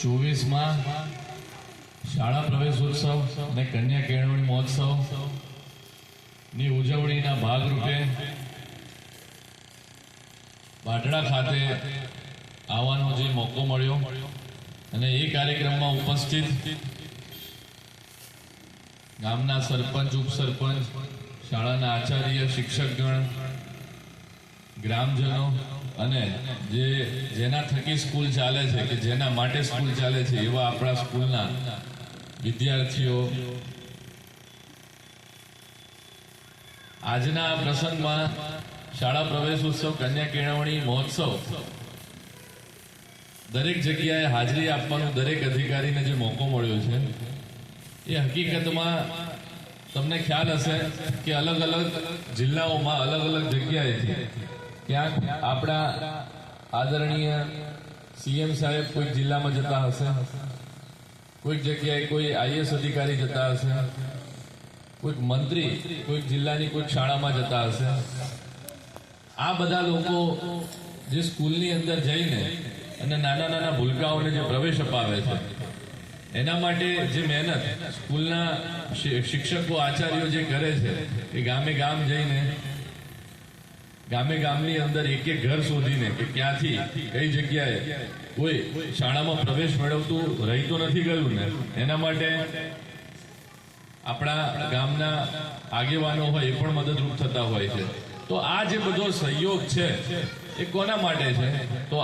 24માં શાળા પ્રવેશોત્સવ અને કન્યા કેળવણી મહોત્સવની ઉજવણીના ભાગરૂપે બાટડા ખાતે આવવાનો જે મોકો મળ્યો અને એ કાર્યક્રમમાં ઉપસ્થિત ગામના સરપંચ, ઉપસરપંચ, શાળાના આચાર્ય, શિક્ષકગણ, ગ્રામજનો અને જેના થકી સ્કૂલ ચાલે છે કે જેના માટે સ્કૂલ ચાલે છે એવા આપણા સ્કૂલના વિદ્યાર્થીઓ આજના આ પ્રસંગમાં શાળા પ્રવેશોત્સવ કન્યા કેળવણી મહોત્સવ દરેક જગ્યાએ હાજરી આપવાનો દરેક અધિકારીને જે મોકો મળ્યો છે એ હકીકતમાં તમને ખ્યાલ હશે કે અલગ અલગ જિલ્લાઓમાં અલગ અલગ જગ્યાએથી ક્યાંક આપણા આદરણીય સીએમ સાહેબ કોઈક જિલ્લામાં જતા હશે, કોઈક જગ્યાએ કોઈ આઈએએસ અધિકારી જતા હશે, કોઈક મંત્રી કોઈક જિલ્લાની કોઈક શાળામાં જતા હશે. આ બધા લોકો જે સ્કૂલની અંદર જઈને અને નાના નાના ભૂલકાઓને જે પ્રવેશ અપાવે છે એના માટે જે મહેનત સ્કૂલના શિક્ષકો, આચાર્યો જે કરે છે એ ગામે ગામ જઈને ગામની અંદર એક એક ઘર શોધીને કે ક્યાંથી કઈ જગ્યાએ કોઈ શાળામાં પ્રવેશ મેળવતું રહી તો નથી ગયું ને, એના માટે આપણા ગામના આગેવાનો હોય એ પણ મદદરૂપ થતા હોય છે. તો આ જે બધો સહયોગ છે એ કોના માટે છે? તો